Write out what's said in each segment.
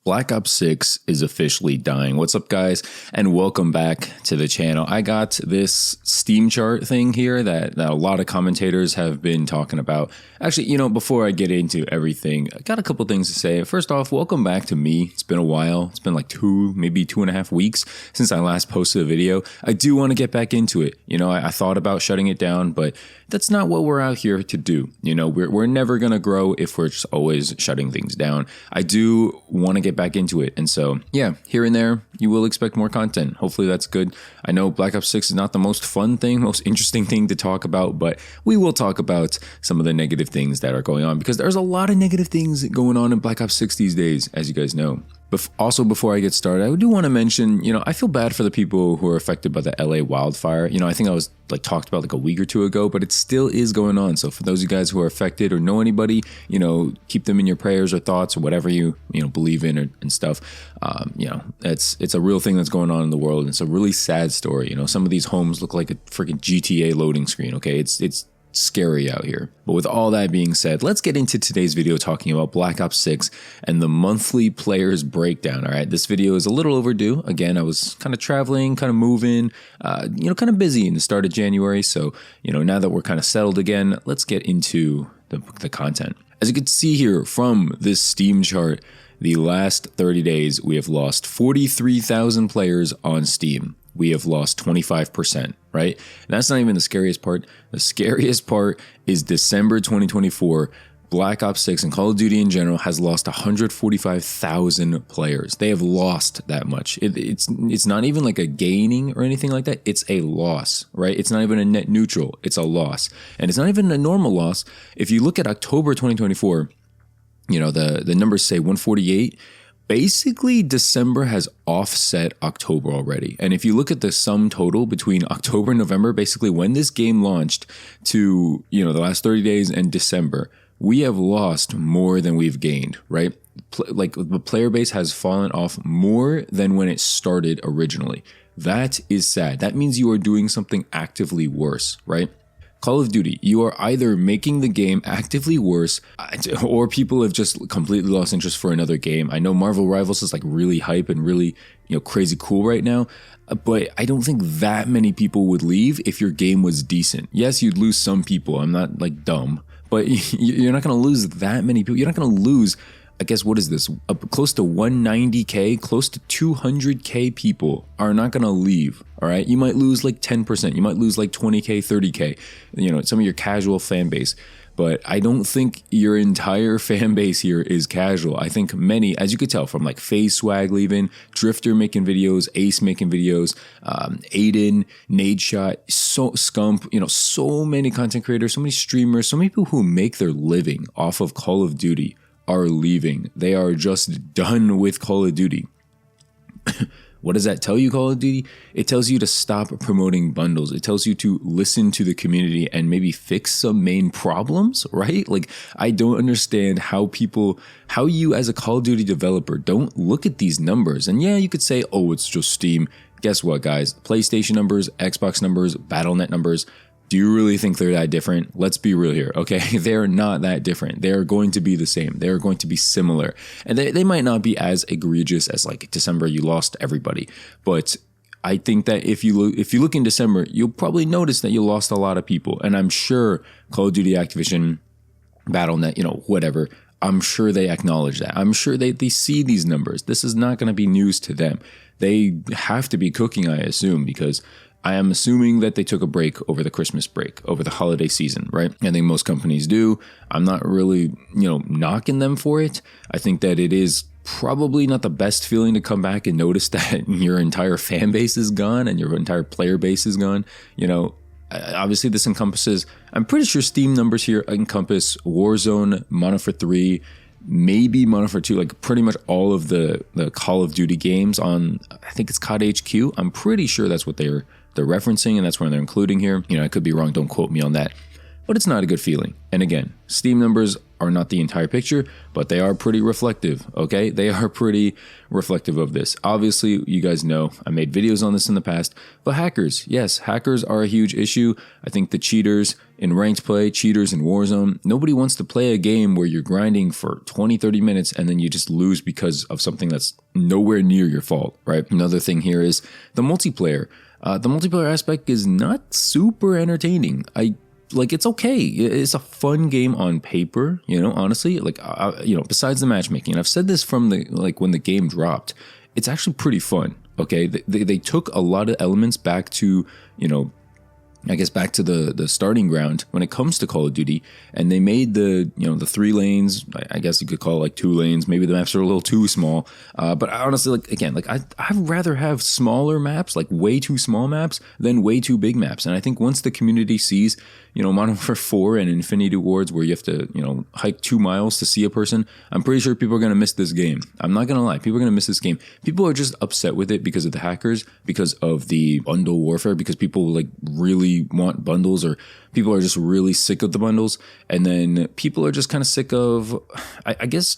Black Ops 6 is officially dying. What's up, guys? And welcome back to the channel. I got this Steam chart thing here that a lot of commentators have been talking about. Actually, before I get into everything, I got a couple things to say. First off, welcome back to me. It's been a while. It's been like maybe 2.5 weeks since I last posted a video. I do want to get back into it. I thought about shutting it down, but that's not what we're out here to do. We're never going to grow if we're just always shutting things down. I do want to get back into it. And so, yeah, here and there, you will expect more content. Hopefully that's good. I know Black Ops 6 is not the most fun thing, most interesting thing to talk about, but we will talk about some of the negative things that are going on because there's a lot of negative things going on in Black Ops 6 these days, as you guys know. Also, before I get started, I do want to mention, I feel bad for the people who are affected by the LA wildfire. I think I was talked about a week or two ago, but it still is going on. So for those of you guys who are affected or know anybody, keep them in your prayers or thoughts or whatever you believe in and stuff. It's a real thing that's going on in the world. It's a really sad story. Some of these homes look like a freaking GTA loading screen. Okay, it's scary out here. But with all that being said, let's get into today's video talking about Black Ops 6 and the monthly players breakdown. All right, this video is a little overdue. Again, I was kind of traveling, kind of moving, kind of busy in the start of January. So, now that we're kind of settled again, let's get into the content. As you can see here from this Steam chart, the last 30 days, we have lost 43,000 players on Steam. We have lost 25%, right? And that's not even the scariest part. The scariest part is December 2024, Black Ops 6 and Call of Duty in general has lost 145,000 players. They have lost that much. It's not even like a gaining or anything like that. It's a loss, right? It's not even a net neutral. It's a loss. And it's not even a normal loss. If you look at October 2024, the numbers say 148. Basically, December has offset October already. And if you look at the sum total between October and November, basically when this game launched to, the last 30 days and December, we have lost more than we've gained, right? The player base has fallen off more than when it started originally. That is sad. That means you are doing something actively worse, right? Call of Duty, you are either making the game actively worse or people have just completely lost interest for another game. I know Marvel Rivals is really hype and really, crazy cool right now, but I don't think that many people would leave if your game was decent. Yes, you'd lose some people. I'm not dumb, but you're not going to lose that many people. You're not going to lose, I guess, what is this? Close to 190K, close to 200K people are not going to leave. All right. You might lose 10%. You might lose 20K, 30K, some of your casual fan base. But I don't think your entire fan base here is casual. I think many, as you could tell from FaZe Swag leaving, Drifter making videos, Ace making videos, Aiden, Nadeshot, Scump, so many content creators, so many streamers, so many people who make their living off of Call of Duty are leaving. They are just done with Call of Duty. What does that tell you, Call of Duty? It tells you to stop promoting bundles. It tells you to listen to the community and maybe fix some main problems, right? I don't understand how you as a Call of Duty developer don't look at these numbers. And yeah, you could say, oh, it's just Steam. Guess what, guys? PlayStation numbers, Xbox numbers, Battle.net numbers. Do you really think they're that different? Let's be real here, okay? They're not that different. They're going to be the same. They're going to be similar. And they might not be as egregious as December, you lost everybody. But I think that if you look in December, you'll probably notice that you lost a lot of people. And I'm sure Call of Duty, Activision, Battle.net, whatever, I'm sure they acknowledge that. I'm sure they see these numbers. This is not going to be news to them. They have to be cooking, I assume, because I am assuming that they took a break over the Christmas break, over the holiday season, right? I think most companies do. I'm not really, knocking them for it. I think that it is probably not the best feeling to come back and notice that your entire fan base is gone and your entire player base is gone. Obviously this encompasses, I'm pretty sure Steam numbers here encompass Warzone, Modern Warfare 3, maybe Modern Warfare 2, pretty much all of the Call of Duty games on, I think it's COD HQ. I'm pretty sure that's what they're referencing, and that's where they're including here. I could be wrong, don't quote me on that. But it's not a good feeling. And again, Steam numbers are not the entire picture, but they are pretty reflective, okay? They are pretty reflective of this. Obviously, you guys know I made videos on this in the past, but hackers, yes, hackers are a huge issue. I think the cheaters in ranked play, cheaters in Warzone, nobody wants to play a game where you're grinding for 20, 30 minutes and then you just lose because of something that's nowhere near your fault, right? Another thing here is the multiplayer. The multiplayer aspect is not super entertaining. It's okay. It's a fun game on paper, honestly, besides the matchmaking. And I've said this from when the game dropped, it's actually pretty fun. Okay. They took a lot of elements back to, back to the starting ground when it comes to Call of Duty, and they made the 3 lanes. I guess you could call it like 2 lanes. Maybe the maps are a little too small. But honestly, I'd rather have smaller maps, like way too small maps, than way too big maps. And I think once the community sees, Modern Warfare 4 and Infinity Wards, where you have to, hike 2 miles to see a person, I'm pretty sure people are going to miss this game. I'm not going to lie. People are going to miss this game. People are just upset with it because of the hackers, because of the bundle warfare, because people really want bundles, or people are just really sick of the bundles. And then people are just kind of sick of, I guess,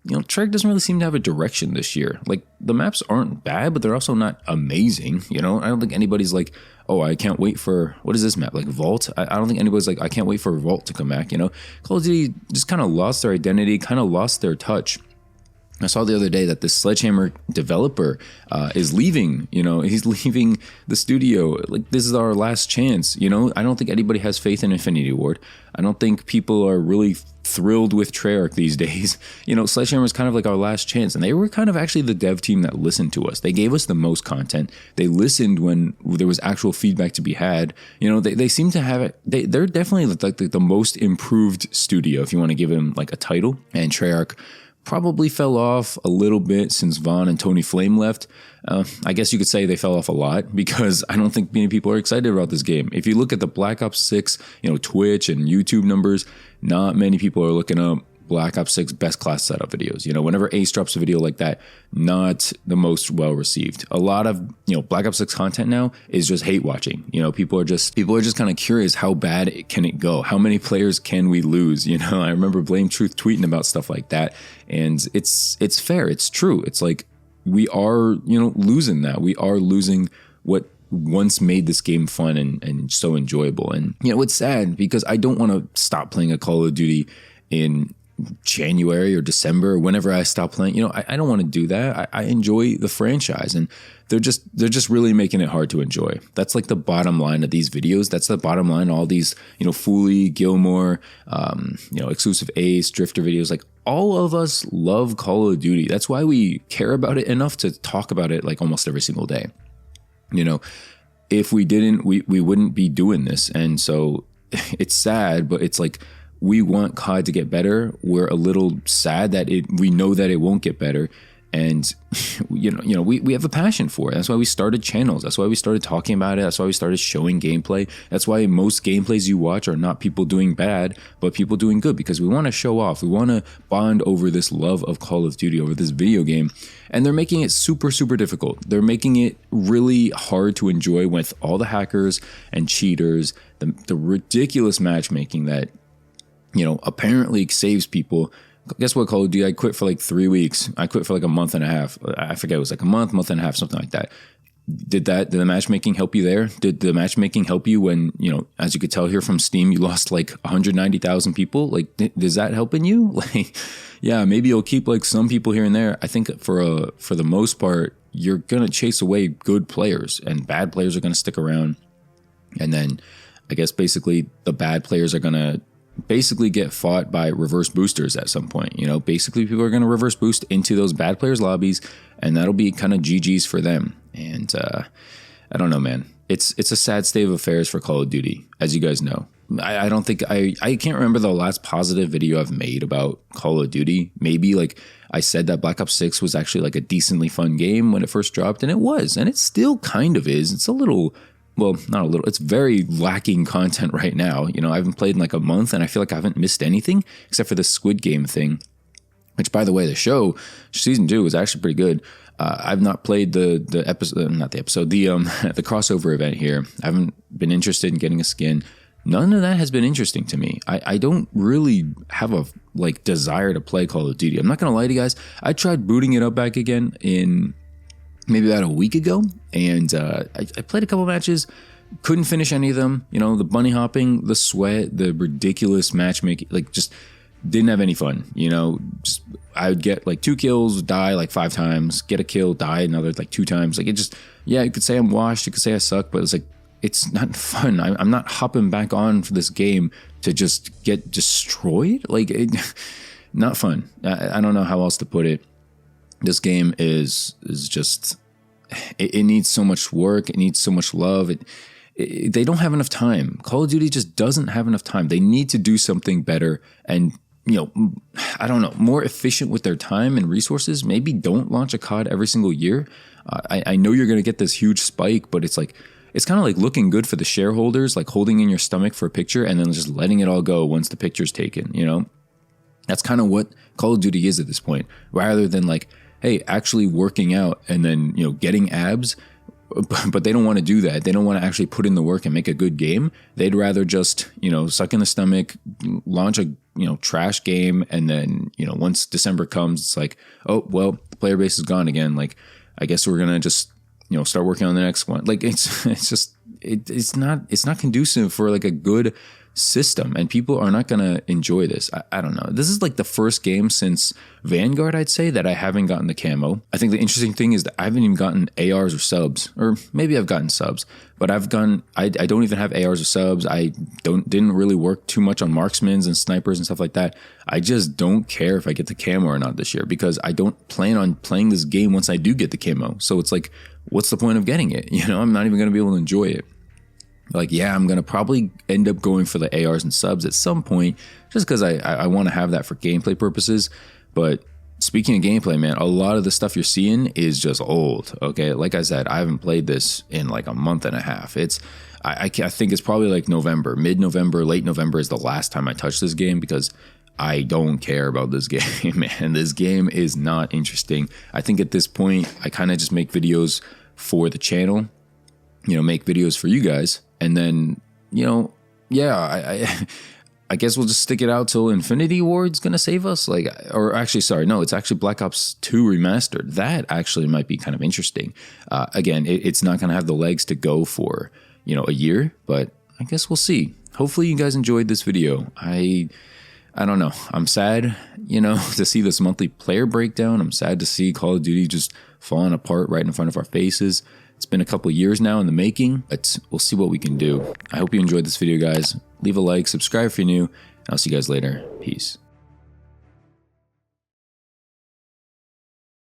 Treyarch doesn't really seem to have a direction this year. Like, the maps aren't bad, but they're also not amazing. I don't think anybody's like, oh, I can't wait for, what is this map? Like Vault? I don't think anybody's like, I can't wait for Vault to come back. Call of Duty just kind of lost their identity, kind of lost their touch. I saw the other day that this Sledgehammer developer is leaving. He's leaving the studio. Like, this is our last chance. I don't think anybody has faith in Infinity Ward. I don't think people are really thrilled with Treyarch these days. Sledgehammer is kind of like our last chance, and they were kind of actually the dev team that listened to us. They gave us the most content. They listened when there was actual feedback to be had. They seem to have it. They're definitely like the most improved studio, if you want to give them like a title. And Treyarch probably fell off a little bit since Vaughn and Tony Flame left. I guess you could say they fell off a lot, because I don't think many people are excited about this game. If you look at the Black Ops 6, Twitch and YouTube numbers, not many people are looking up Black Ops 6 best class setup videos. Whenever Ace drops a video like that, not the most well received. A lot of, Black Ops 6 content now is just hate watching. People are just kind of curious, how bad can it go? How many players can we lose? I remember Blame Truth tweeting about stuff like that, and it's fair. It's true. It's like, we are, losing that. We are losing what once made this game fun and so enjoyable. And, it's sad, because I don't want to stop playing a Call of Duty in January or December, whenever I stop playing. I don't want to do that. I enjoy the franchise, and they're just really making it hard to enjoy. That's like the bottom line of these videos. That's the bottom line. All these, Fooly, Gilmore, Exclusive Ace, Drifter videos, like, all of us love Call of Duty. That's why we care about it enough to talk about it like almost every single day. If we didn't, we wouldn't be doing this. And so it's sad, but it's like, we want COD to get better. We're a little sad that we know that it won't get better. And, we have a passion for it. That's why we started channels. That's why we started talking about it. That's why we started showing gameplay. That's why most gameplays you watch are not people doing bad, but people doing good, because we want to show off. We want to bond over this love of Call of Duty, over this video game. And they're making it super, super difficult. They're making it really hard to enjoy with all the hackers and cheaters, the ridiculous matchmaking that, apparently saves people. Guess what, Call of Duty? I quit for like 3 weeks. I quit for like a month and a half. I forget, it was like a month and a half, something like that. Did the matchmaking help you there? Did the matchmaking help you when, as you could tell here from Steam, you lost like 190,000 people? Like, does that help in you? Like, yeah, maybe you'll keep like some people here and there. I think for the most part, you're going to chase away good players, and bad players are going to stick around. And then I guess basically the bad players are going to basically get fought by reverse boosters at some point. Basically people are going to reverse boost into those bad players' lobbies, and that'll be kind of GG's for them. And I don't know, man. It's a sad state of affairs for Call of Duty, as you guys know. I don't think I can't remember the last positive video I've made about Call of Duty. Maybe like I said that Black Ops 6 was actually like a decently fun game when it first dropped, and it was, and it still kind of is. It's a little, well, not a little, it's very lacking content right now. I haven't played in like a month, and I feel like I haven't missed anything except for the Squid Game thing, which, by the way, the show, season 2, was actually pretty good. I've not played the episode, not the episode, the crossover event here. I haven't been interested in getting a skin. none of that has been interesting to me. I don't really have a like desire to play Call of Duty. I'm not gonna lie to you guys. I tried booting it up back again in maybe about a week ago, and I played a couple matches. Couldn't finish any of them. You know, the bunny hopping, the sweat, the ridiculous matchmaking, like just didn't have any fun. You know, just I would get like 2 kills, die like 5 times, get a kill, die another like 2 times. Like it just, yeah, you could say I'm washed, you could say I suck, but it's like, it's not fun. I'm not hopping back on for this game to just get destroyed. Like, not fun. I don't know how else to put it. This game is just, it needs so much work. It needs so much love. They don't have enough time. Call of Duty just doesn't have enough time. They need to do something better and, you know, I don't know, more efficient with their time and resources. Maybe don't launch a COD every single year. I know you're going to get this huge spike, but it's like, it's kind of like looking good for the shareholders, like holding in your stomach for a picture and then just letting it all go once the picture's taken, you know? That's kind of what Call of Duty is at this point, rather than like, hey, actually working out and then, you know, getting abs. But they don't want to do that. They don't want to actually put in the work and make a good game. They'd rather just, you know, suck in the stomach, launch a, you know, trash game. And then, you know, once December comes, it's like, oh, well, the player base is gone again. Like, I guess we're going to just, you know, start working on the next one. Like it's just, it's not conducive for like a good system, and people are not going to enjoy this. I don't know. This is like the first game since Vanguard, I'd say, that I haven't gotten the camo. I think the interesting thing is that I haven't even gotten ARs or subs, or maybe I've gotten subs, but I don't even have ARs or subs. I didn't really work too much on marksmans and snipers and stuff like that. I just don't care if I get the camo or not this year, because I don't plan on playing this game once I do get the camo. So it's like, what's the point of getting it? You know, I'm not even going to be able to enjoy it. Like, yeah, I'm going to probably end up going for the ARs and subs at some point, just because I want to have that for gameplay purposes. But speaking of gameplay, man, a lot of the stuff you're seeing is just old. Okay, like I said, I haven't played this in like a month and a half. I think it's probably like November, mid-November, late November is the last time I touched this game, because I don't care about this game, man. This game is not interesting. I think at this point, I kind of just make videos for the channel, you know, make videos for you guys. And then, you know, yeah, I guess we'll just stick it out till Infinity Ward's going to save us. Like, or actually, sorry, no, it's actually Black Ops 2 Remastered. That actually might be kind of interesting. Again, it's not going to have the legs to go for, you know, a year, but I guess we'll see. Hopefully you guys enjoyed this video. I don't know. I'm sad, you know, to see this monthly player breakdown. I'm sad to see Call of Duty just falling apart right in front of our faces. It's been a couple years now in the making, but we'll see what we can do. I hope you enjoyed this video, guys. Leave a like, subscribe if you're new, and I'll see you guys later. Peace.